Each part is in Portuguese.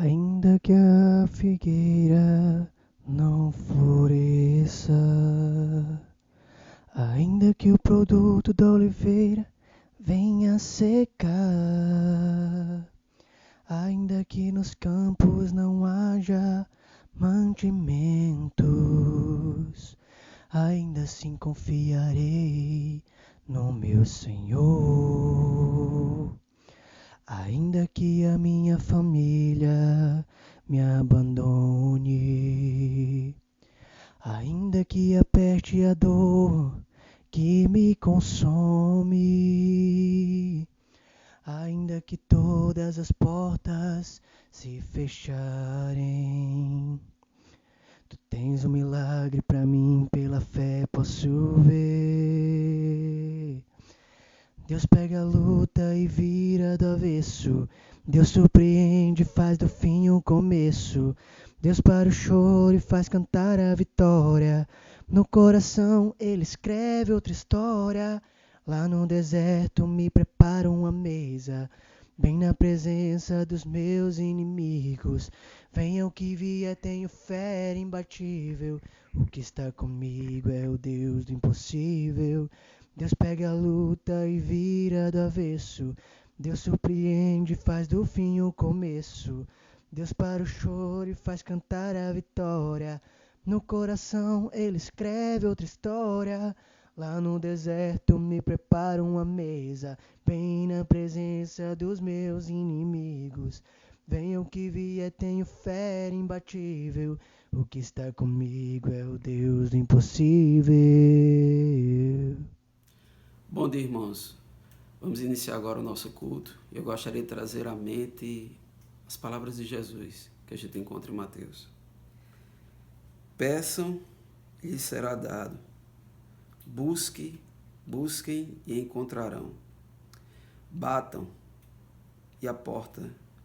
Ainda que a figueira não floresça, ainda que o produto da oliveira venha secar, ainda que nos campos não haja mantimentos, ainda assim confiarei no meu Senhor. Ainda que a minha família me abandone, ainda que aperte a dor que me consome, ainda que todas as portas se fecharem, tu tens um milagre pra mim, pela fé posso ver. Deus pega a luta e vira do avesso. Deus surpreende, faz do fim o começo. Deus para o choro e faz cantar a vitória. No coração ele escreve outra história. Lá no deserto me prepara uma mesa, bem na presença dos meus inimigos. Venha o que vier, tenho fé imbatível. O que está comigo é o Deus do impossível. Deus pega a luta e vira do avesso. Deus surpreende, faz do fim o começo. Deus para o choro e faz cantar a vitória. No coração ele escreve outra história. Lá no deserto me prepara uma mesa, bem na presença dos meus inimigos. Venha o que vier, tenho fé imbatível. O que está comigo é o Deus do impossível. Bom dia, irmãos. Vamos iniciar agora o nosso culto. Eu gostaria de trazer à mente as palavras de Jesus que a gente encontra em Mateus. Peçam e lhes será dado. Busquem e encontrarão. Batam e a porta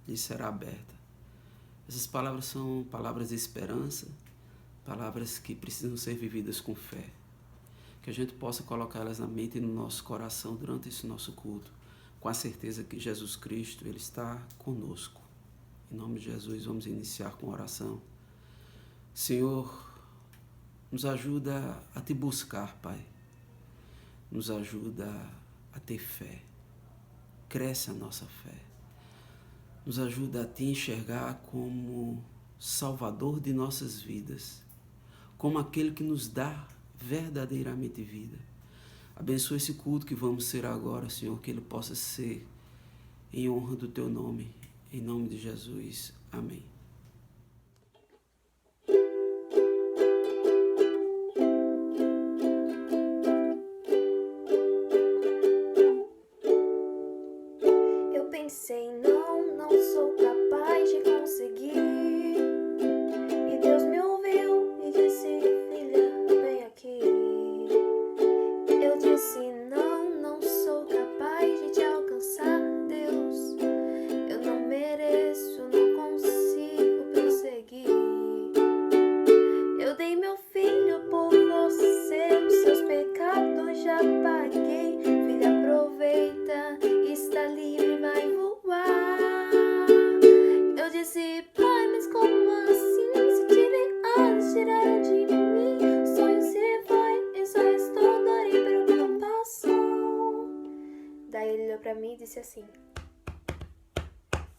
lhes será aberta. Essas palavras são palavras de esperança, palavras que precisam ser vividas com fé. Que a gente possa colocá-las na mente e no nosso coração durante esse nosso culto, com a certeza que Jesus Cristo, Ele está conosco. Em nome de Jesus, vamos iniciar com oração. Senhor, nos ajuda a te buscar, Pai. Nos ajuda a ter fé. Cresce a nossa fé. Nos ajuda a te enxergar como Salvador de nossas vidas, como aquele que nos dá verdadeiramente vida. Abençoa esse culto que vamos ser agora, Senhor, que ele possa ser em honra do teu nome, em nome de Jesus. Amém. Eu pensei, não sou capaz de conseguir. E Deus me ouviu e disse, filha, vem aqui. Eu disse, não sou capaz de te alcançar, Deus. Eu não mereço, não consigo prosseguir. Eu dei meu filho por você, os seus pecados já paguei. Filha, aproveita, está livre, vai voar. Eu disse, pai, mas como assim? Se tive anos, tiraram de mim. O sonho se foi, eu só estou dor e preocupação. Daí ele olhou pra mim e disse assim,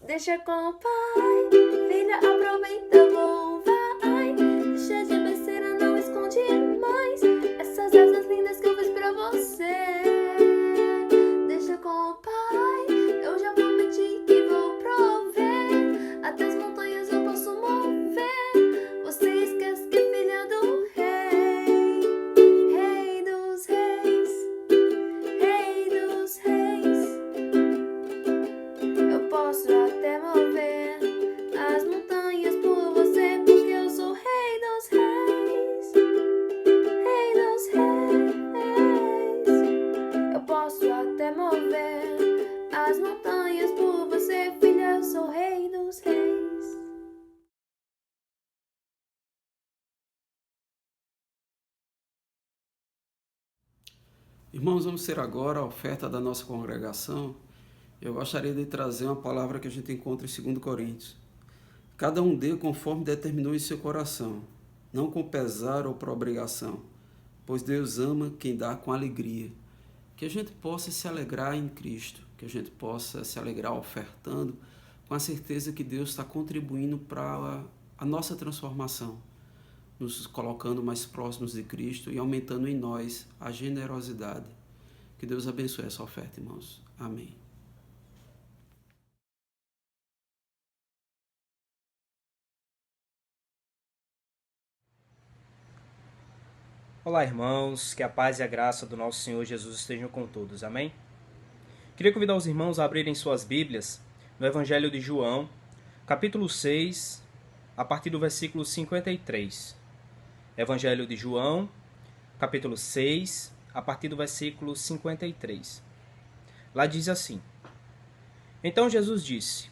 deixa com o pai, filha, aproveita, vou, vai. Deixa de besteira, não esconde mais essas asas lindas que eu fiz pra você. Deixa com o pai, eu já prometi que vou prover. Até as montanhas eu posso mover. Você esquece que é filha do rei, rei dos reis, rei dos reis. Eu posso até mover as montanhas por você, porque eu sou rei dos reis, rei dos reis. Eu posso até mover as montanhas por você, filha, eu sou rei dos reis. Irmãos, vamos ser agora a oferta da nossa congregação. Eu gostaria de trazer uma palavra que a gente encontra em 2 Coríntios, Cada um dê conforme determinou em seu coração, não com pesar ou por obrigação, pois Deus ama quem dá com alegria. Que a gente possa se alegrar em Cristo, que a gente possa se alegrar ofertando, com a certeza que Deus está contribuindo para a nossa transformação, nos colocando mais próximos de Cristo e aumentando em nós a generosidade. Que Deus abençoe essa oferta, irmãos. Amém. Olá, irmãos, que a paz e a graça do nosso Senhor Jesus estejam com todos, amém? Queria convidar os irmãos a abrirem suas Bíblias no Evangelho de João, capítulo 6, a partir do versículo 53. Evangelho de João, capítulo 6, a partir do versículo 53. Lá diz assim: Então Jesus disse: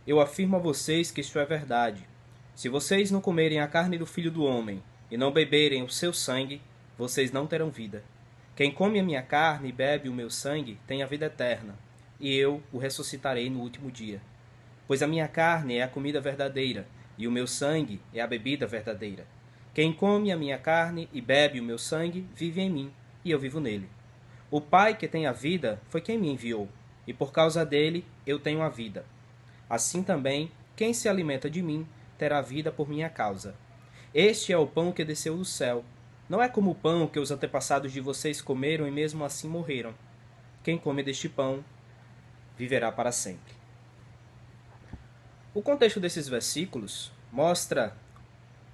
Eu afirmo a vocês que isto é verdade. Se vocês não comerem a carne do Filho do Homem e não beberem o seu sangue, vocês não terão vida. Quem come a minha carne e bebe o meu sangue tem a vida eterna, e eu o ressuscitarei no último dia. Pois a minha carne é a comida verdadeira, e o meu sangue é a bebida verdadeira. Quem come a minha carne e bebe o meu sangue vive em mim, e eu vivo nele. O Pai que tem a vida foi quem me enviou, e por causa dele eu tenho a vida. Assim também, quem se alimenta de mim terá vida por minha causa. Este é o pão que desceu do céu. Não é como o pão que os antepassados de vocês comeram e mesmo assim morreram. Quem come deste pão viverá para sempre. O contexto desses versículos mostra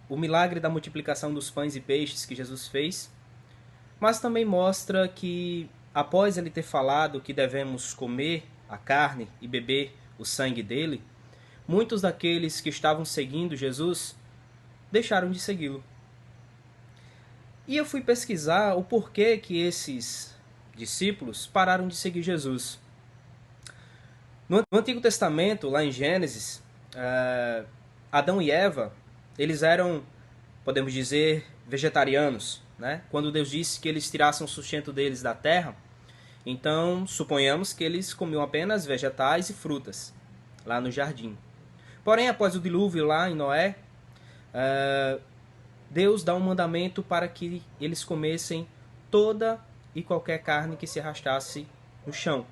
o milagre da multiplicação dos pães e peixes que Jesus fez, mas também mostra que, após ele ter falado que devemos comer a carne e beber o sangue dele, muitos daqueles que estavam seguindo Jesus deixaram de segui-lo. E eu fui pesquisar o porquê que esses discípulos pararam de seguir Jesus. No Antigo Testamento, lá em Gênesis, Adão e Eva, eles eram, podemos dizer, vegetarianos, né? Quando Deus disse que eles tirassem o sustento deles da terra, então suponhamos que eles comiam apenas vegetais e frutas, lá no jardim. Porém, após o dilúvio lá em Noé, Deus dá um mandamento para que eles comessem toda e qualquer carne que se arrastasse no chão.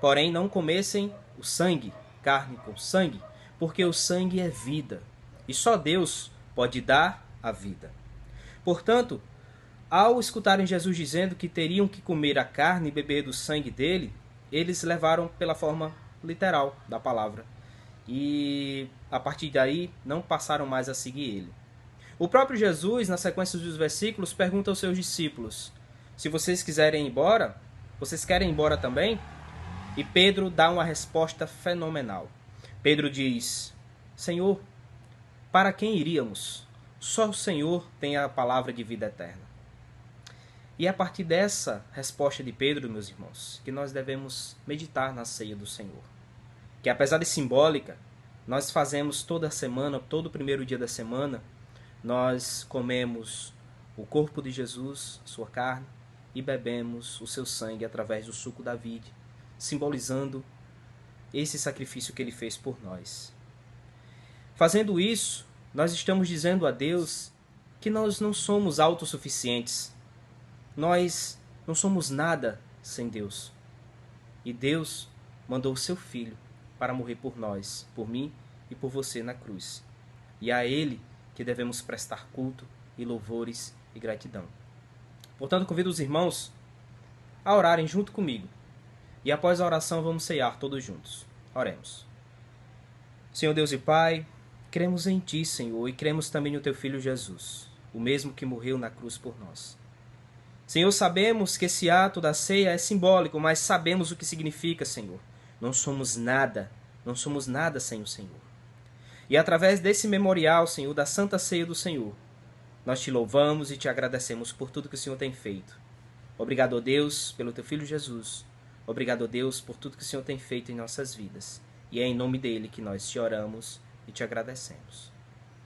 Porém, não comessem o sangue, carne com sangue, porque o sangue é vida. E só Deus pode dar a vida. Portanto, ao escutarem Jesus dizendo que teriam que comer a carne e beber do sangue dele, eles levaram pela forma literal da palavra. E a partir daí não passaram mais a seguir ele. O próprio Jesus, na sequência dos versículos, pergunta aos seus discípulos: se vocês quiserem ir embora, vocês querem ir embora também? E Pedro dá uma resposta fenomenal. Pedro diz: Senhor, para quem iríamos? Só o Senhor tem a palavra de vida eterna. E é a partir dessa resposta de Pedro, meus irmãos, que nós devemos meditar na ceia do Senhor. Que apesar de simbólica, nós fazemos toda semana, todo primeiro dia da semana, nós comemos o corpo de Jesus, sua carne, e bebemos o seu sangue através do suco da vide, simbolizando esse sacrifício que ele fez por nós. Fazendo isso, nós estamos dizendo a Deus que nós não somos autossuficientes. Nós não somos nada sem Deus. E Deus mandou o seu Filho para morrer por nós, por mim e por você na cruz. E a Ele que devemos prestar culto e louvores e gratidão. Portanto, convido os irmãos a orarem junto comigo. E após a oração vamos ceiar todos juntos. Oremos. Senhor Deus e Pai, cremos em Ti, Senhor, e cremos também no Teu Filho Jesus, o mesmo que morreu na cruz por nós. Senhor, sabemos que esse ato da ceia é simbólico, mas sabemos o que significa, Senhor. Não somos nada sem o Senhor. E através desse memorial, Senhor, da Santa Ceia do Senhor, nós Te louvamos e Te agradecemos por tudo que o Senhor tem feito. Obrigado, ó Deus, pelo Teu Filho Jesus. Obrigado, ó Deus, por tudo que o Senhor tem feito em nossas vidas. E é em nome dele que nós Te oramos e Te agradecemos.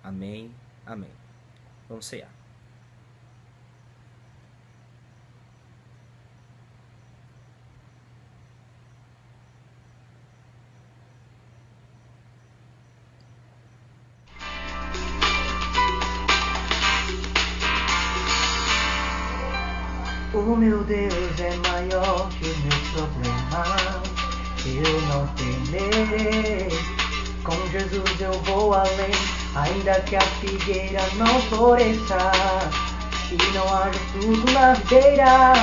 Amém, amém. Vamos ceiar. O meu Deus é maior que os meus problemas. Eu não temerei. Com Jesus eu vou além, ainda que a figueira não floresça e não haja fruto na videira.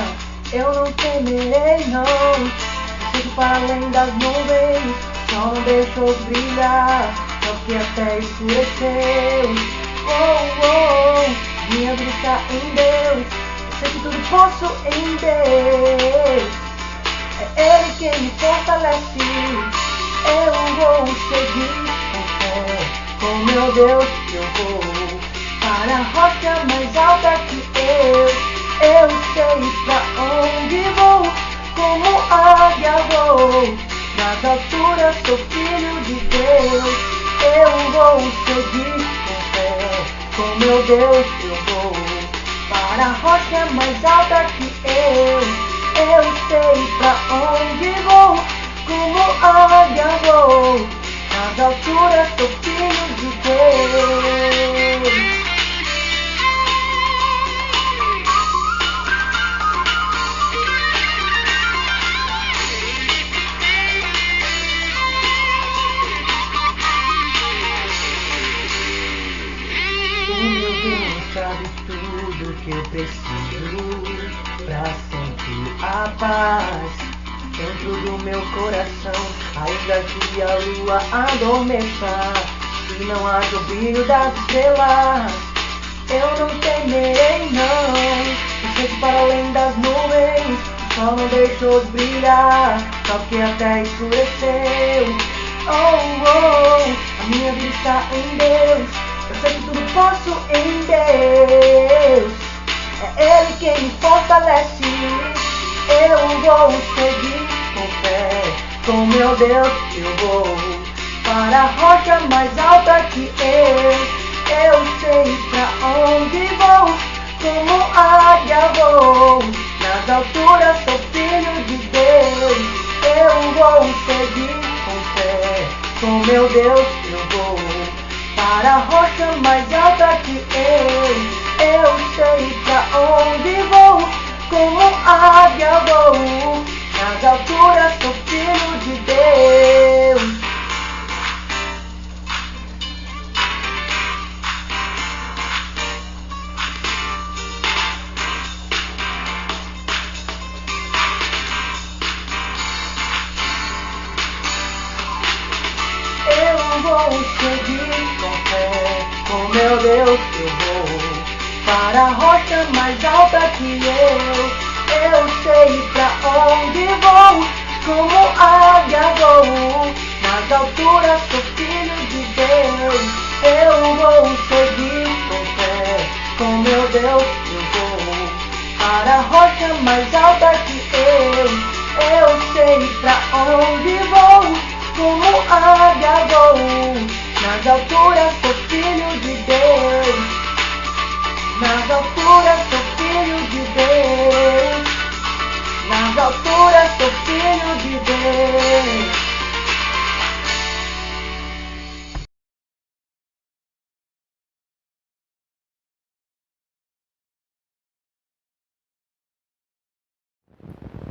Eu não temerei, não. Eu sigo para além das nuvens, só não deixou brilhar, só que até escureceu. Oh, oh, minha vida está em Deus. Eu sei que tudo posso em Deus. É Ele quem me fortalece. Eu vou seguir com fé. Com meu Deus eu vou para a rocha mais alta que eu. Eu sei pra onde vou, como águia vou. Nas alturas sou filho de Deus. Eu vou seguir com fé. Com meu Deus eu vou para a rocha mais alta que eu. Eu sei pra onde vou, como águia vou. Nas alturas sou filho de Deus. O meu Deus sabe tudo que eu preciso pra sentir a paz dentro do meu coração. Ainda que a lua adormeça e não haja o brilho das estrelas, eu não temerei, não. Eu sei que para além das nuvens o sol não deixou de brilhar, só que até escureceu. Oh, oh, a minha vida está em Deus. Eu sei que tudo posso em Deus. É Ele quem me fortalece. Eu vou seguir com fé. Com meu Deus eu vou para a rocha mais alta que eu. Eu sei pra onde vou, como águia vou. Nas alturas sou filho de Deus. Eu vou seguir com fé. Com meu Deus eu vou para a rocha mais alta que eu. Eu sei pra onde vou, como águia vou. Nas alturas sou filho de Deus. Eu vou seguir com fé, com meu Deus eu vou para a rocha mais alta que eu. Eu sei pra onde vou, como águia vou. Nas alturas sou filho de Deus. Eu vou seguir com fé, com meu Deus eu vou para a rocha mais alta que eu. Eu sei pra onde vou, como águia vou. Nas alturas sou filho de Deus. Nas alturas sou filho de Deus. Nas alturas sou filho de Deus.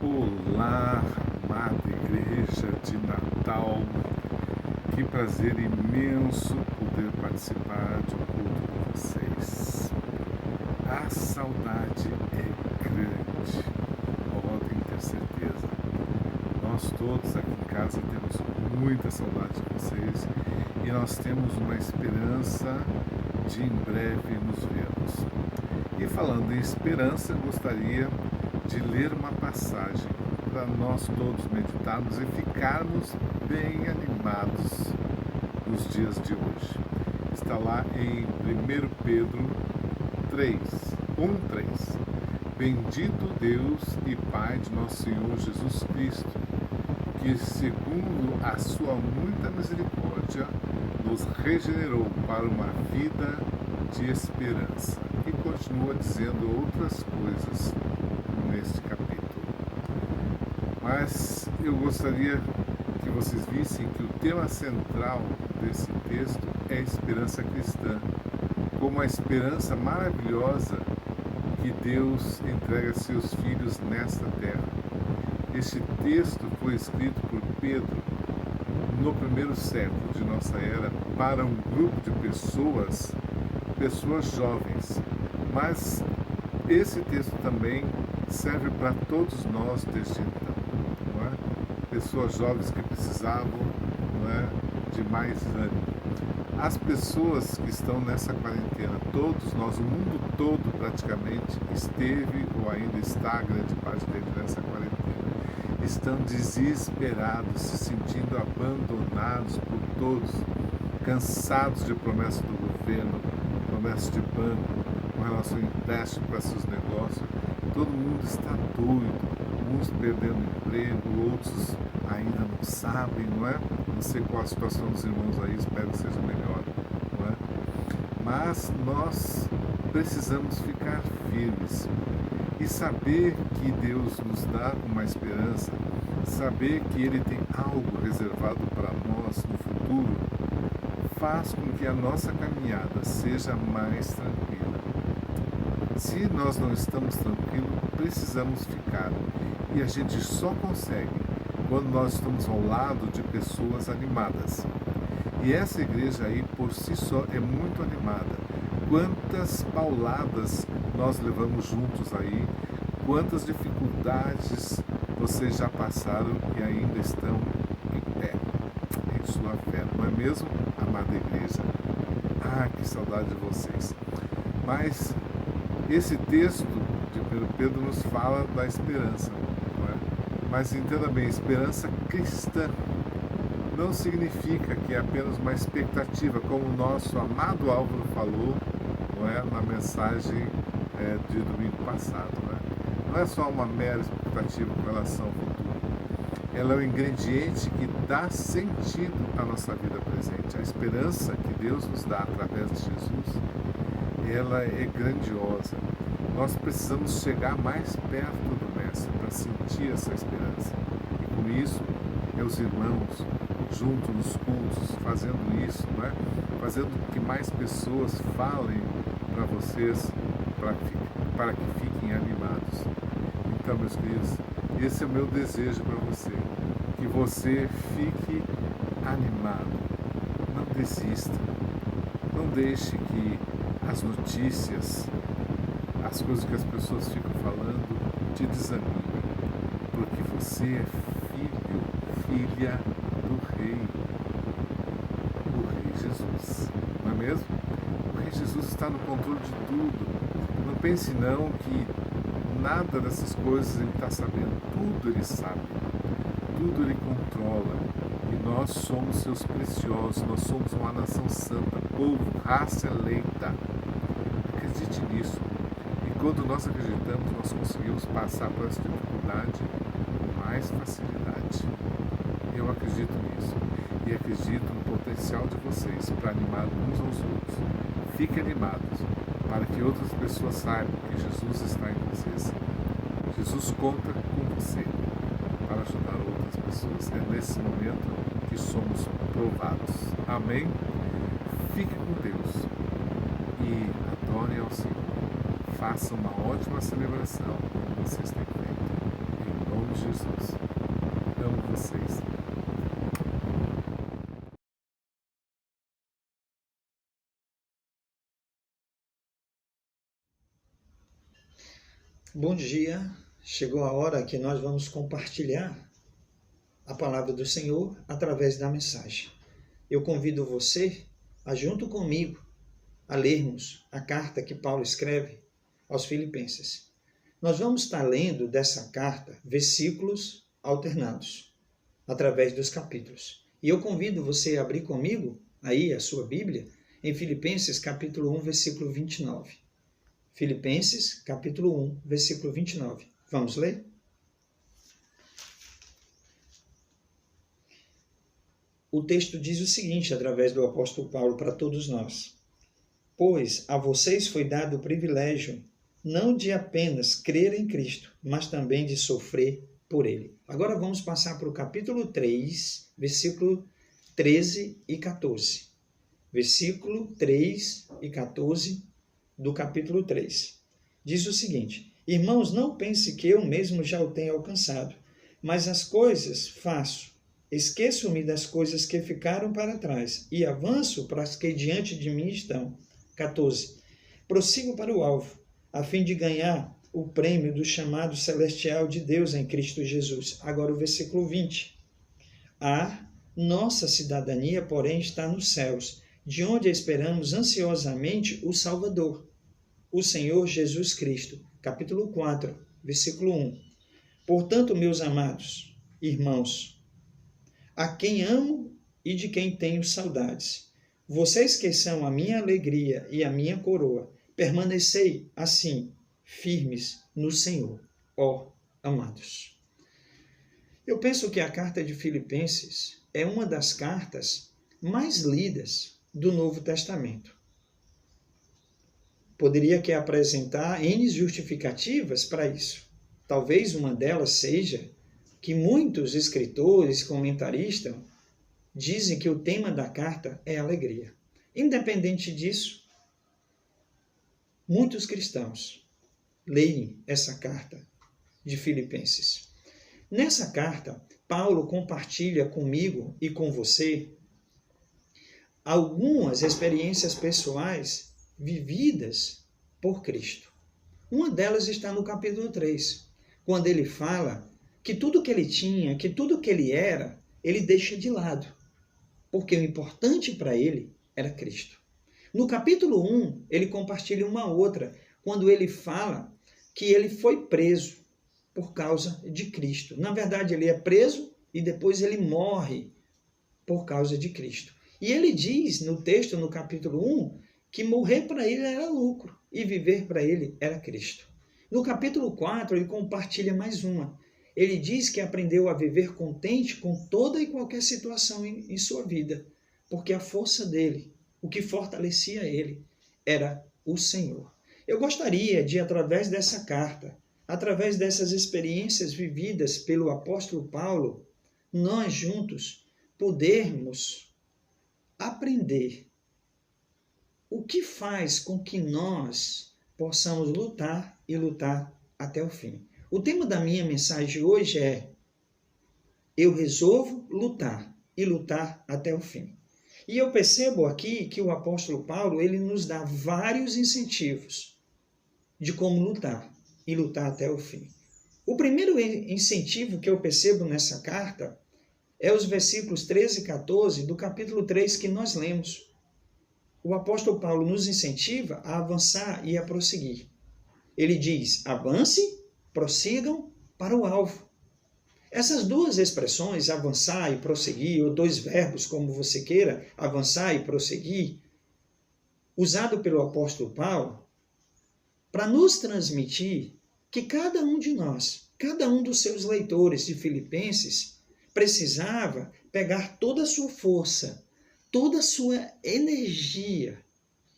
Olá, amada Igreja de Natal. Que prazer imenso poder participar de um culto com vocês. A saudade é grande, podem ter certeza. Nós todos aqui em casa temos muita saudade de vocês e nós temos uma esperança de em breve nos vermos. E falando em esperança, eu gostaria de ler uma passagem para nós todos meditarmos e ficarmos bem animados nos dias de hoje. Está lá em 1 Pedro 3. Bendito Deus e Pai de nosso Senhor Jesus Cristo, que segundo a sua muita misericórdia nos regenerou para uma vida de esperança. E continua dizendo outras coisas neste capítulo. Mas eu gostaria que vocês vissem que o tema central desse texto é a esperança cristã, como a esperança maravilhosa que Deus entrega seus filhos nesta terra. Este texto foi escrito por Pedro no primeiro século de nossa era para um grupo de pessoas jovens, mas esse texto também serve para todos nós desde então, não é? Pessoas jovens que precisavam, não é, de mais ânimo. As pessoas que estão nessa quarentena, todos nós, o mundo todo praticamente esteve ou ainda está, grande parte dele nessa quarentena, estão desesperados, se sentindo abandonados por todos, cansados de promessas do governo, promessas de banco, com relação ao empréstimo para seus negócios. Todo mundo está doido, uns perdendo emprego, outros ainda não sabem, não é? Não sei qual a situação dos irmãos aí, espero que seja melhor, não é? Mas nós precisamos ficar firmes e saber que Deus nos dá uma esperança, saber que Ele tem algo reservado para nós no futuro, faz com que a nossa caminhada seja mais tranquila. Se nós não estamos tranquilos, precisamos ficar. E a gente só consegue quando nós estamos ao lado de pessoas animadas. E essa igreja aí, por si só, é muito animada. Quantas pauladas nós levamos juntos aí, quantas dificuldades vocês já passaram e ainda estão em pé, em sua fé, não é mesmo, amada igreja? Ah, que saudade de vocês. Mas esse texto de Pedro nos fala da esperança, não é? Mas entenda bem, esperança cristã não significa que é apenas uma expectativa, como o nosso amado Álvaro falou, não é, na mensagem de domingo passado. Não é só uma mera expectativa com relação ao futuro. Ela é o ingrediente que dá sentido à nossa vida presente. A esperança que Deus nos dá através de Jesus, ela é grandiosa. Nós precisamos chegar mais perto do Mestre para sentir essa esperança. E com isso, meus irmãos, junto nos cultos, fazendo isso, não é? Fazendo que mais pessoas falem para vocês, para que fiquem animados. Então, meus queridos, esse é o meu desejo para você, que você fique animado, não desista, não deixe que as notícias, as coisas que as pessoas ficam falando, te desanimem, porque você é filha do Rei Jesus, não é mesmo? O Rei Jesus está no controle de tudo. Não pense não que nada dessas coisas Ele está sabendo, tudo Ele sabe, tudo Ele controla, e nós somos seus preciosos, nós somos uma nação santa, povo, raça eleita. Acredite nisso. E quando nós acreditamos, nós conseguimos passar por essa dificuldade com mais facilidade. Eu acredito nisso. E acredito no potencial de vocês para animar uns aos outros. Fiquem animados, para que outras pessoas saibam que Jesus está em vocês. Jesus conta com você para ajudar outras pessoas. É nesse momento que somos provados. Amém? Fique com Deus e adorem ao Senhor. Façam uma ótima celebração como vocês têm feito. Em nome de Jesus. Amo vocês. Bom dia, chegou a hora que nós vamos compartilhar a palavra do Senhor através da mensagem. Eu convido você a, junto comigo, a lermos a carta que Paulo escreve aos Filipenses. Nós vamos estar lendo dessa carta versículos alternados, através dos capítulos. E eu convido você a abrir comigo, aí a sua Bíblia, em Filipenses capítulo 1, versículo 29. Filipenses, capítulo 1, versículo 29. Vamos ler? O texto diz o seguinte, através do apóstolo Paulo, para todos nós. Pois a vocês foi dado o privilégio, não de apenas crer em Cristo, mas também de sofrer por Ele. Agora vamos passar para o capítulo 3, versículo 13 e 14. Versículo 3 e 14 do capítulo 3. diz o seguinte: irmãos, não pense que eu mesmo já o tenho alcançado, mas as coisas faço. Esqueço-me das coisas que ficaram para trás e avanço para as que diante de mim estão. 14. Prossigo para o alvo, a fim de ganhar o prêmio do chamado celestial de Deus em Cristo Jesus. Agora o versículo 20. A nossa cidadania, porém, está nos céus, de onde esperamos ansiosamente o Salvador, o Senhor Jesus Cristo. Capítulo 4, versículo 1. Portanto, meus amados irmãos, a quem amo e de quem tenho saudades, vocês que são a minha alegria e a minha coroa, permanecei assim, firmes no Senhor, ó amados. Eu penso que a carta de Filipenses é uma das cartas mais lidas do Novo Testamento. Poderia aqui apresentar N justificativas para isso. Talvez uma delas seja que muitos escritores, comentaristas, dizem que o tema da carta é alegria. Independente disso, muitos cristãos leem essa carta de Filipenses. Nessa carta, Paulo compartilha comigo e com você algumas experiências pessoais vividas por Cristo. Uma delas está no capítulo 3, quando ele fala que tudo que ele tinha, que tudo que ele era, ele deixa de lado, porque o importante para ele era Cristo. No capítulo 1, ele compartilha uma outra, quando ele fala que ele foi preso por causa de Cristo. Na verdade, ele é preso e depois ele morre por causa de Cristo. E ele diz no texto, no capítulo 1, que morrer para ele era lucro e viver para ele era Cristo. No capítulo 4, ele compartilha mais uma. Ele diz que aprendeu a viver contente com toda e qualquer situação em sua vida, porque a força dele, o que fortalecia ele, era o Senhor. Eu gostaria de, através dessa carta, através dessas experiências vividas pelo apóstolo Paulo, nós juntos podermos aprender o que faz com que nós possamos lutar e lutar até o fim. O tema da minha mensagem hoje é: eu resolvo lutar e lutar até o fim. E eu percebo aqui que o apóstolo Paulo, ele nos dá vários incentivos de como lutar e lutar até o fim. O primeiro incentivo que eu percebo nessa carta é os versículos 13 e 14 do capítulo 3 que nós lemos. O apóstolo Paulo nos incentiva a avançar e a prosseguir. Ele diz: avance, prossigam para o alvo. Essas duas expressões, avançar e prosseguir, ou dois verbos, como você queira, avançar e prosseguir, usado pelo apóstolo Paulo, para nos transmitir que cada um de nós, cada um dos seus leitores de Filipenses, precisava pegar toda a sua força, toda a sua energia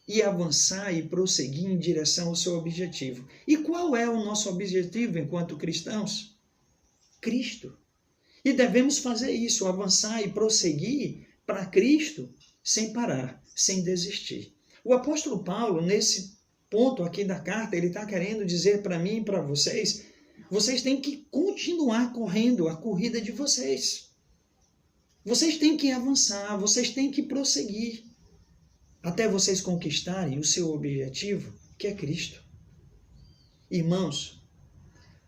e avançar e prosseguir em direção ao seu objetivo. E qual é o nosso objetivo enquanto cristãos? Cristo. E devemos fazer isso, avançar e prosseguir para Cristo sem parar, sem desistir. O apóstolo Paulo, nesse ponto aqui da carta, ele está querendo dizer para mim e para vocês, vocês têm que continuar correndo a corrida de vocês. Vocês têm que avançar, vocês têm que prosseguir, até vocês conquistarem o seu objetivo, que é Cristo. Irmãos,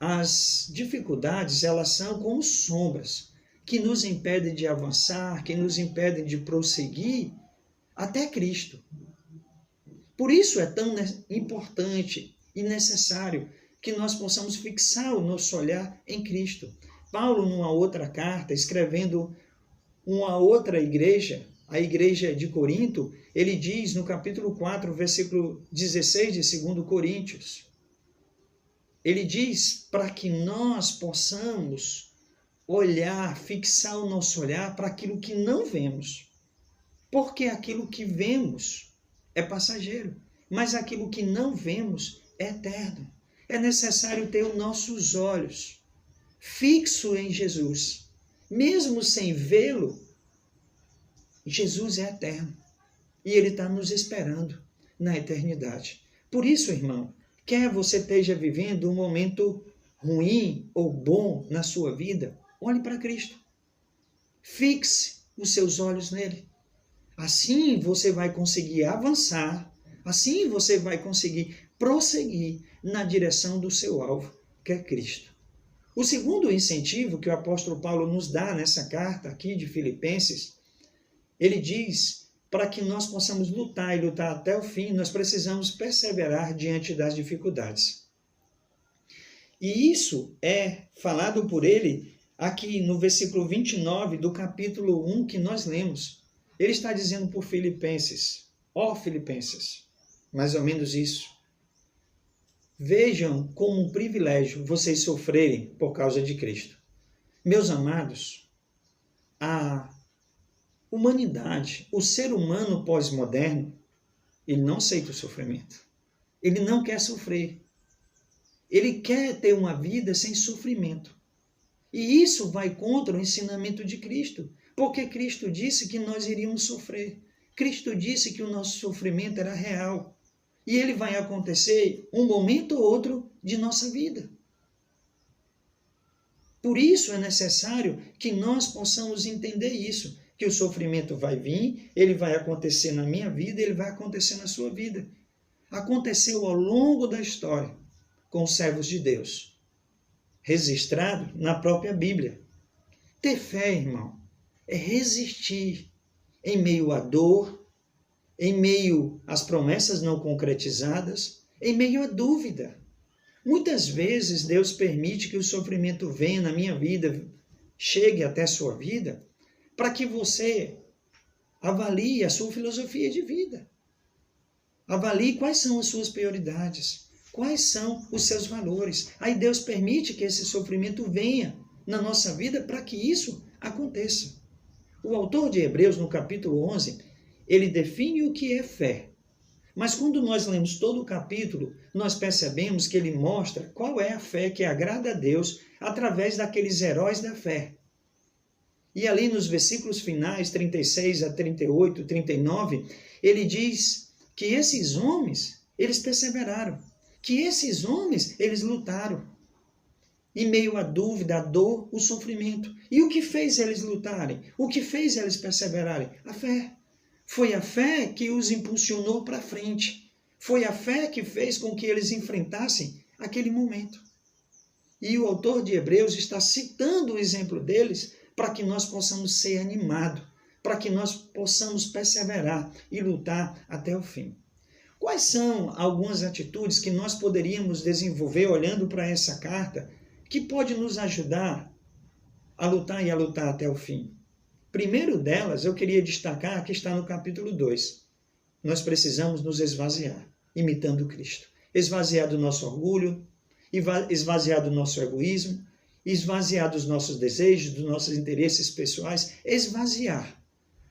as dificuldades, elas são como sombras que nos impedem de avançar, que nos impedem de prosseguir até Cristo. Por isso é tão importante e necessário que nós possamos fixar o nosso olhar em Cristo. Paulo, numa outra carta, escrevendo uma outra igreja, a igreja de Corinto, ele diz no capítulo 4, versículo 16 de 2 Coríntios, ele diz para que nós possamos olhar, fixar o nosso olhar para aquilo que não vemos. Porque aquilo que vemos é passageiro, mas aquilo que não vemos é eterno. É necessário ter os nossos olhos fixos em Jesus. Mesmo sem vê-lo, Jesus é eterno. E ele está nos esperando na eternidade. Por isso, irmão, Quer você esteja vivendo um momento ruim ou bom na sua vida, olhe para Cristo. Fixe os seus olhos nele. Assim você vai conseguir avançar, assim você vai conseguir prosseguir na direção do seu alvo, que é Cristo. O segundo incentivo que o apóstolo Paulo nos dá nessa carta aqui de Filipenses, ele diz, para que nós possamos lutar e lutar até o fim, nós precisamos perseverar diante das dificuldades. E isso é falado por ele aqui no versículo 29 do capítulo 1 que nós lemos. Ele está dizendo por Filipenses, ó Filipenses, mais ou menos isso. Vejam como um privilégio vocês sofrerem por causa de Cristo. Meus amados, a humanidade, o ser humano pós-moderno, ele não aceita o sofrimento. Ele não quer sofrer. Ele quer ter uma vida sem sofrimento. E isso vai contra o ensinamento de Cristo, porque Cristo disse que nós iríamos sofrer. Cristo disse que o nosso sofrimento era real. E ele vai acontecer um momento ou outro de nossa vida. Por isso é necessário que nós possamos entender isso, que o sofrimento vai vir, ele vai acontecer na minha vida, ele vai acontecer na sua vida. Aconteceu ao longo da história com os servos de Deus, registrado na própria Bíblia. Ter fé, irmão, é resistir em meio à dor, em meio às promessas não concretizadas, em meio à dúvida. Muitas vezes Deus permite que o sofrimento venha na minha vida, chegue até a sua vida, para que você avalie a sua filosofia de vida. Avalie quais são as suas prioridades, quais são os seus valores. Aí Deus permite que esse sofrimento venha na nossa vida para que isso aconteça. O autor de Hebreus, no capítulo 11, ele define o que é fé. Mas quando nós lemos todo o capítulo, nós percebemos que ele mostra qual é a fé que agrada a Deus através daqueles heróis da fé. E ali nos versículos finais, 36 a 38, 39, ele diz que esses homens, eles perseveraram. Que esses homens, eles lutaram. Em meio à dúvida, à dor, o sofrimento. E o que fez eles lutarem? O que fez eles perseverarem? A fé. Foi a fé que os impulsionou para frente. Foi a fé que fez com que eles enfrentassem aquele momento. E o autor de Hebreus está citando o exemplo deles para que nós possamos ser animados, para que nós possamos perseverar e lutar até o fim. Quais são algumas atitudes que nós poderíamos desenvolver olhando para essa carta que pode nos ajudar a lutar e a lutar até o fim? Primeiro delas, eu queria destacar que está no capítulo 2. Nós precisamos nos esvaziar, imitando Cristo. Esvaziar do nosso orgulho, esvaziar do nosso egoísmo, esvaziar dos nossos desejos, dos nossos interesses pessoais, esvaziar.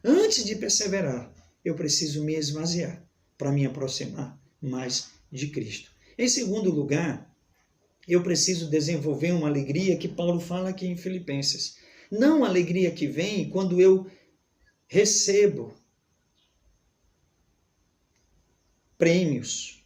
Antes de perseverar, eu preciso me esvaziar para me aproximar mais de Cristo. Em segundo lugar, eu preciso desenvolver uma alegria que Paulo fala aqui em Filipenses. Não a alegria que vem quando eu recebo prêmios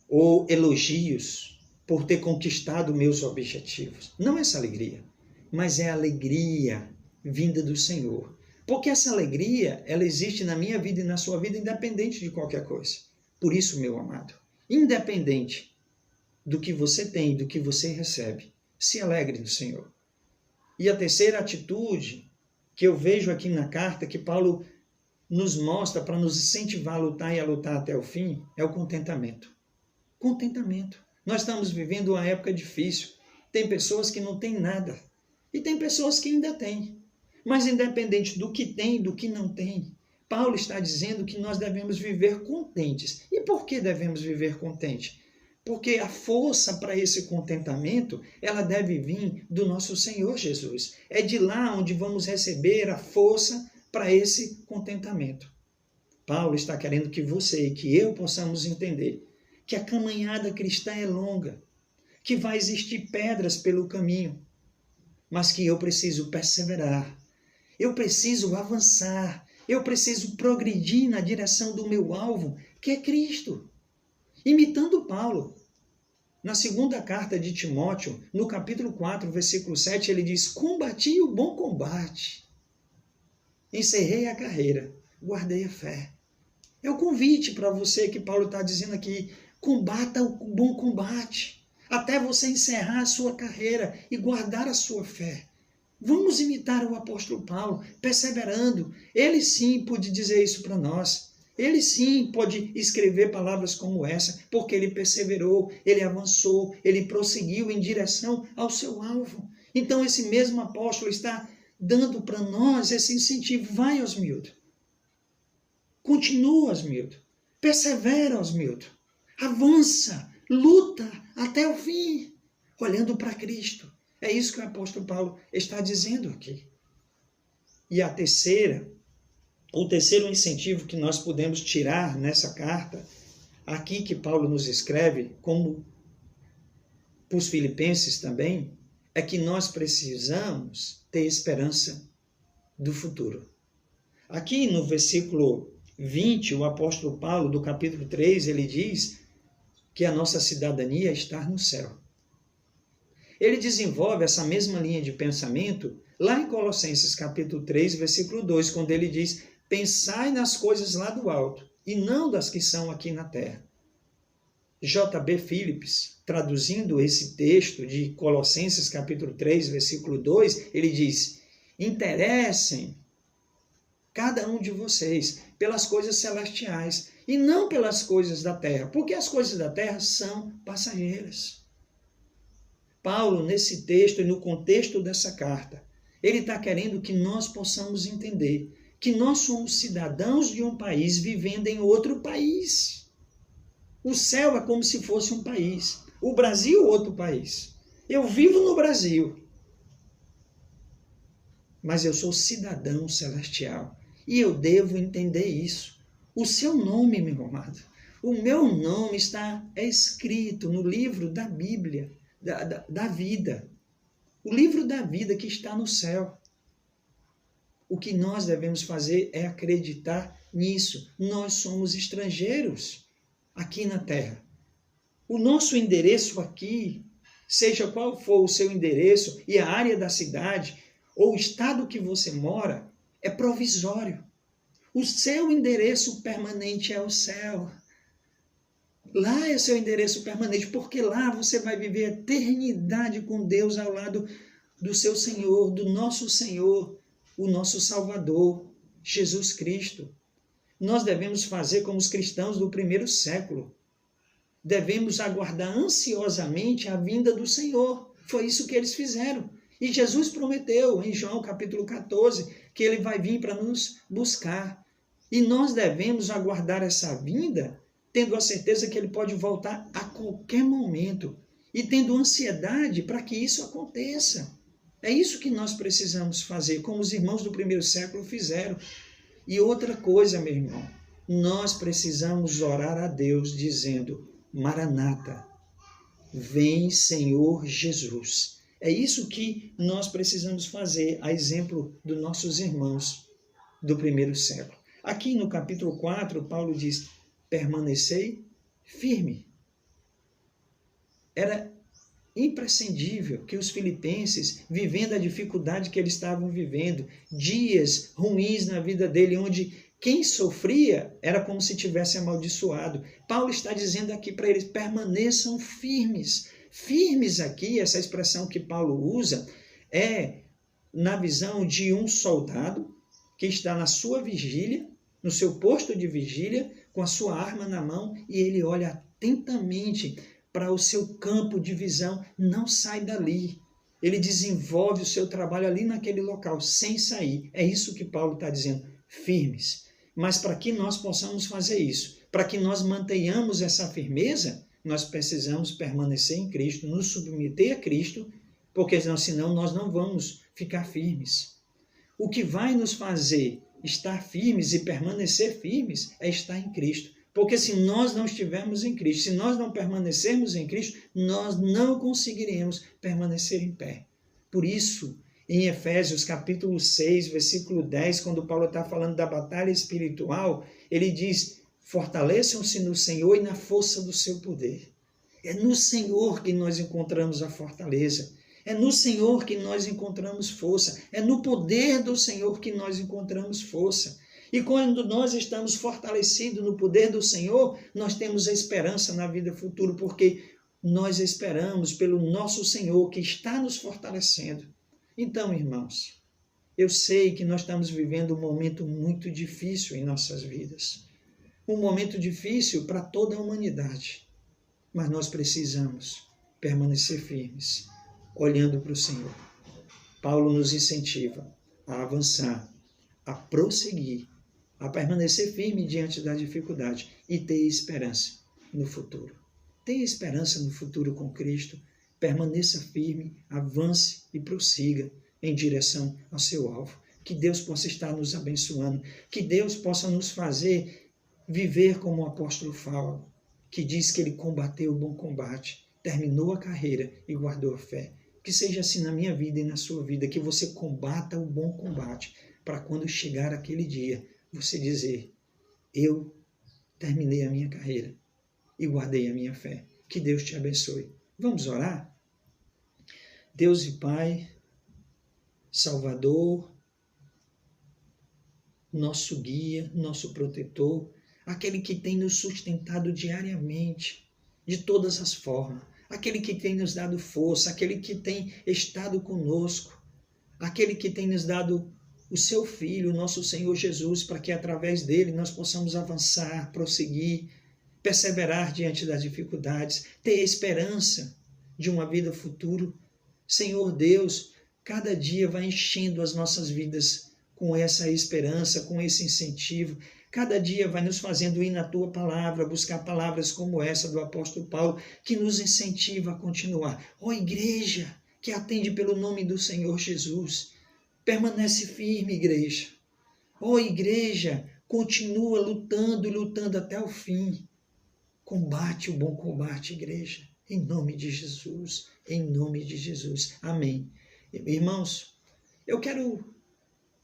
ou elogios por ter conquistado meus objetivos. Não essa alegria, mas é a alegria vinda do Senhor. Porque essa alegria, ela existe na minha vida e na sua vida, independente de qualquer coisa. Por isso, meu amado, independente do que você tem, do que você recebe, se alegre no Senhor. E a terceira atitude que eu vejo aqui na carta, que Paulo nos mostra para nos incentivar a lutar e a lutar até o fim, é o contentamento. Contentamento. Nós estamos vivendo uma época difícil. Tem pessoas que não têm nada. E tem pessoas que ainda têm. Mas independente do que tem e do que não tem, Paulo está dizendo que nós devemos viver contentes. E por que devemos viver contentes? Porque a força para esse contentamento, ela deve vir do nosso Senhor Jesus. É de lá onde vamos receber a força para esse contentamento. Paulo está querendo que você e que eu possamos entender que a caminhada cristã é longa, que vai existir pedras pelo caminho, mas que eu preciso perseverar, eu preciso avançar, eu preciso progredir na direção do meu alvo, que é Cristo. imitando Paulo. Na segunda carta de Timóteo, no capítulo 4, versículo 7, ele diz: combati o bom combate, encerrei a carreira, guardei a fé. É o convite para você que Paulo está dizendo aqui: combata o bom combate, até você encerrar a sua carreira e guardar a sua fé. Vamos imitar o apóstolo Paulo, perseverando. Ele sim pôde dizer isso para nós. Ele sim pode escrever palavras como essa, porque ele perseverou, ele avançou, ele prosseguiu em direção ao seu alvo. Então esse mesmo apóstolo está dando para nós esse incentivo. Vai, Osmildo. Continua, Osmildo. Persevera, Osmildo. Avança, luta até o fim, olhando para Cristo. É isso que o apóstolo Paulo está dizendo aqui. E o terceiro incentivo que nós podemos tirar nessa carta, aqui que Paulo nos escreve, como para os filipenses também, é que nós precisamos ter esperança do futuro. Aqui no versículo 20, o apóstolo Paulo, do capítulo 3, ele diz que a nossa cidadania está no céu. Ele desenvolve essa mesma linha de pensamento lá em Colossenses capítulo 3, versículo 2, quando ele diz: pensai nas coisas lá do alto, e não das que são aqui na terra. J.B. Phillips, traduzindo esse texto de Colossenses capítulo 3, versículo 2, ele diz: interessem cada um de vocês pelas coisas celestiais, e não pelas coisas da terra, porque as coisas da terra são passageiras. Paulo, nesse texto e no contexto dessa carta, ele está querendo que nós possamos entender que nós somos cidadãos de um país vivendo em outro país. O céu é como se fosse um país. O Brasil, outro país. Eu vivo no Brasil, mas eu sou cidadão celestial. E eu devo entender isso. O seu nome, meu amado, o meu nome é escrito no livro da Bíblia, da vida. O livro da vida que está no céu. O que nós devemos fazer é acreditar nisso. Nós somos estrangeiros aqui na terra. O nosso endereço aqui, seja qual for o seu endereço e a área da cidade ou o estado que você mora, é provisório. O seu endereço permanente é o céu. Lá é seu endereço permanente, porque lá você vai viver a eternidade com Deus ao lado do seu Senhor, do nosso Senhor, o nosso Salvador, Jesus Cristo. Nós devemos fazer como os cristãos do primeiro século. Devemos aguardar ansiosamente a vinda do Senhor. Foi isso que eles fizeram. E Jesus prometeu em João capítulo 14 que ele vai vir para nos buscar. E nós devemos aguardar essa vinda tendo a certeza que ele pode voltar a qualquer momento e tendo ansiedade para que isso aconteça. É isso que nós precisamos fazer, como os irmãos do primeiro século fizeram. E outra coisa, meu irmão, nós precisamos orar a Deus dizendo: Maranata, vem Senhor Jesus. É isso que nós precisamos fazer, a exemplo dos nossos irmãos do primeiro século. Aqui no capítulo 4, Paulo diz: permanecei firme. Era imprescindível que os filipenses, vivendo a dificuldade que eles estavam vivendo, dias ruins na vida dele, onde quem sofria era como se tivesse amaldiçoado. Paulo está dizendo aqui para eles: permaneçam firmes. Firmes aqui, essa expressão que Paulo usa, é na visão de um soldado que está na sua vigília, no seu posto de vigília, com a sua arma na mão, e ele olha atentamente para o seu campo de visão, não sai dali. Ele desenvolve o seu trabalho ali naquele local, sem sair. É isso que Paulo está dizendo, firmes. Mas para que nós possamos fazer isso, para que nós mantenhamos essa firmeza, nós precisamos permanecer em Cristo, nos submeter a Cristo, porque senão nós não vamos ficar firmes. O que vai nos fazer estar firmes e permanecer firmes é estar em Cristo. Porque se nós não estivermos em Cristo, se nós não permanecermos em Cristo, nós não conseguiremos permanecer em pé. Por isso, em Efésios capítulo 6, versículo 10, quando Paulo está falando da batalha espiritual, ele diz: Fortaleçam-se no Senhor e na força do seu poder. É no Senhor que nós encontramos a fortaleza. É no Senhor que nós encontramos força. É no poder do Senhor que nós encontramos força. E quando nós estamos fortalecidos no poder do Senhor, nós temos a esperança na vida futura, porque nós esperamos pelo nosso Senhor que está nos fortalecendo. Então, irmãos, eu sei que nós estamos vivendo um momento muito difícil em nossas vidas. Um momento difícil para toda a humanidade. Mas nós precisamos permanecer firmes, olhando para o Senhor. Paulo nos incentiva a avançar, a prosseguir, a permanecer firme diante da dificuldade e ter esperança no futuro. Tenha esperança no futuro com Cristo, permaneça firme, avance e prossiga em direção ao seu alvo. Que Deus possa estar nos abençoando, que Deus possa nos fazer viver como o apóstolo Paulo, que diz que ele combateu o bom combate, terminou a carreira e guardou a fé. Que seja assim na minha vida e na sua vida, que você combata o bom combate, para quando chegar aquele dia, você dizer, eu terminei a minha carreira e guardei a minha fé. Que Deus te abençoe. Vamos orar? Deus e Pai, Salvador, nosso guia, nosso protetor, aquele que tem nos sustentado diariamente, de todas as formas, aquele que tem nos dado força, aquele que tem estado conosco, aquele que tem nos dado o seu Filho, o nosso Senhor Jesus, para que através dele nós possamos avançar, prosseguir, perseverar diante das dificuldades, ter esperança de uma vida futura. Senhor Deus, cada dia vai enchendo as nossas vidas com essa esperança, com esse incentivo. Cada dia vai nos fazendo ir na Tua palavra, buscar palavras como essa do apóstolo Paulo, que nos incentiva a continuar. Ó igreja, que atende pelo nome do Senhor Jesus, permanece firme, igreja. Ó igreja, continua lutando e lutando até o fim. Combate o bom combate, igreja. Em nome de Jesus, em nome de Jesus. Amém. Irmãos, eu quero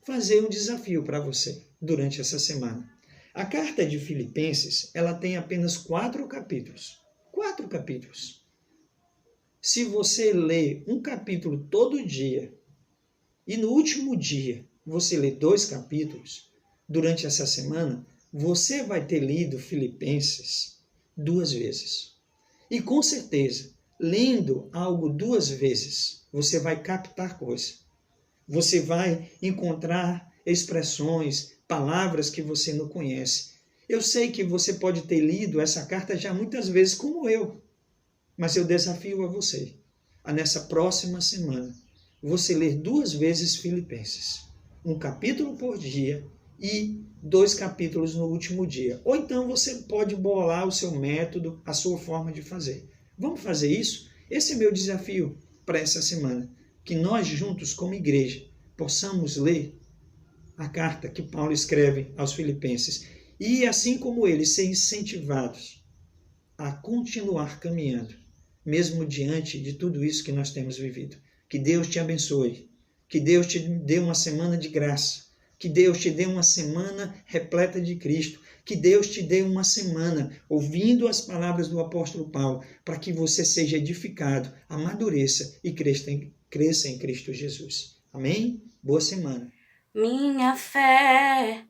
fazer um desafio para você durante essa semana. A carta de Filipenses, ela tem apenas 4 capítulos. 4 capítulos. Se você ler um capítulo todo dia e no último dia você ler 2 capítulos, durante essa semana, você vai ter lido Filipenses 2 vezes. E com certeza, lendo algo 2 vezes, você vai captar coisa. Você vai encontrar expressões, palavras que você não conhece. Eu sei que você pode ter lido essa carta já muitas vezes, como eu. Mas eu desafio a você, a nessa próxima semana, você ler 2 vezes Filipenses. Um capítulo por dia e 2 capítulos no último dia. Ou então você pode bolar o seu método, a sua forma de fazer. Vamos fazer isso? Esse é meu desafio para essa semana. Que nós juntos, como igreja, possamos ler a carta que Paulo escreve aos Filipenses e, assim como eles, ser incentivados a continuar caminhando, mesmo diante de tudo isso que nós temos vivido. Que Deus te abençoe, que Deus te dê uma semana de graça, que Deus te dê uma semana repleta de Cristo, que Deus te dê uma semana ouvindo as palavras do apóstolo Paulo, para que você seja edificado, amadureça e cresça em Cristo Jesus. Amém? Boa semana. Minha fé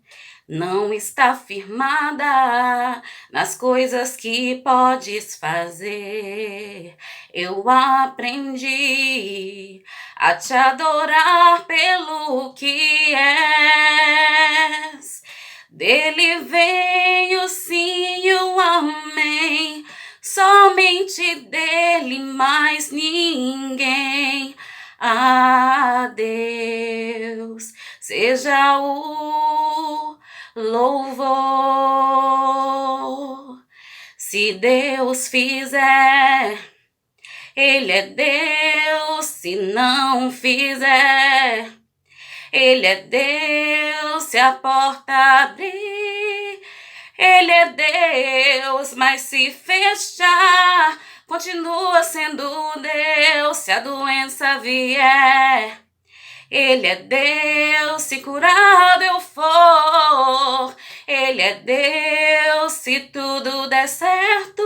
não está firmada nas coisas que podes fazer. Eu aprendi a te adorar pelo que és. Dele vem o sim e o amém. Somente dele, mais ninguém. A Deus seja o louvor. Se Deus fizer, Ele é Deus. Se não fizer, Ele é Deus. Se a porta abrir, Ele é Deus. Mas se fechar, continua sendo Deus. Se a doença vier, Ele é Deus se curado eu for. Ele é Deus se tudo der certo.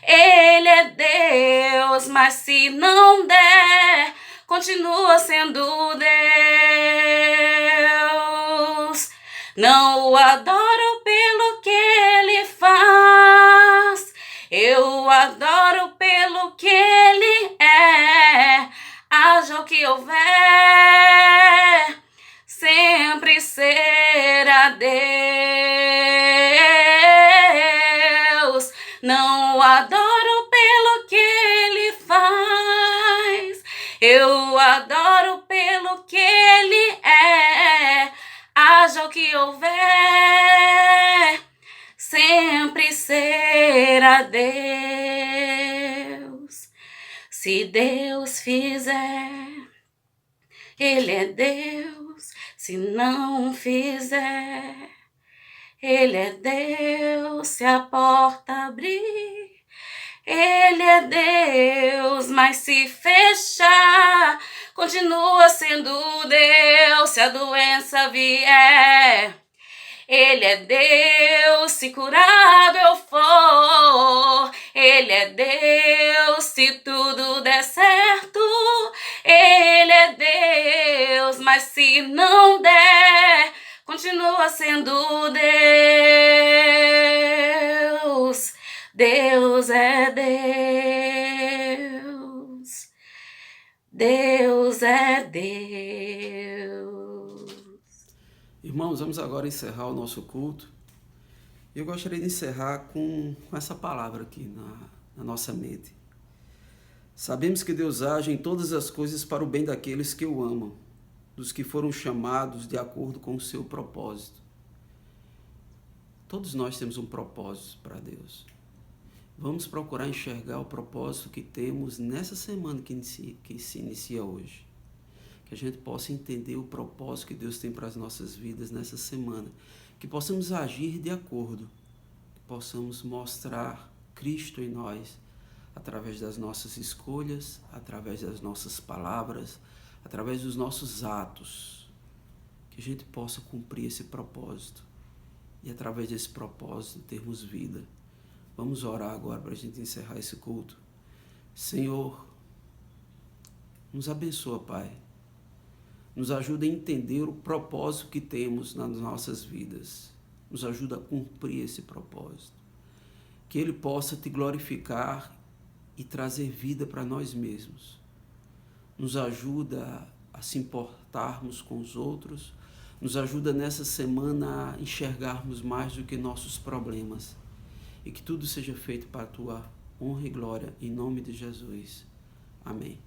Ele é Deus, mas se não der, continua sendo Deus. Não o adoro pelo que ele faz, eu o adoro pelo que ele é. Haja o que houver, sempre será Deus. Não o adoro pelo que ele faz, eu o adoro pelo que ele é. Haja o que houver, sempre será Deus. Se Deus fizer, Ele é Deus. Se não fizer, Ele é Deus. Se a porta abrir, Ele é Deus. Mas se fechar, continua sendo Deus. Se a doença vier, Ele é Deus. Se curado eu for, Ele é Deus. Se tudo der certo, Ele é Deus. Mas se não der, continua sendo Deus. Deus é Deus. Deus é Deus. Irmãos, vamos agora encerrar o nosso culto. Eu gostaria de encerrar com essa palavra aqui na nossa mente. Sabemos que Deus age em todas as coisas para o bem daqueles que o amam, dos que foram chamados de acordo com o seu propósito. Todos nós temos um propósito para Deus. Vamos procurar enxergar o propósito que temos nessa semana que se inicia hoje. Que a gente possa entender o propósito que Deus tem para as nossas vidas nessa semana. Que possamos agir de acordo. Que possamos mostrar Cristo em nós, através das nossas escolhas, através das nossas palavras, através dos nossos atos. Que a gente possa cumprir esse propósito. E através desse propósito termos vida. Vamos orar agora para a gente encerrar esse culto. Senhor, nos abençoa, Pai. Nos ajuda a entender o propósito que temos nas nossas vidas. Nos ajuda a cumprir esse propósito. Que Ele possa te glorificar e trazer vida para nós mesmos. Nos ajuda a se importarmos com os outros. Nos ajuda nessa semana a enxergarmos mais do que nossos problemas. E que tudo seja feito para a tua honra e glória, em nome de Jesus. Amém.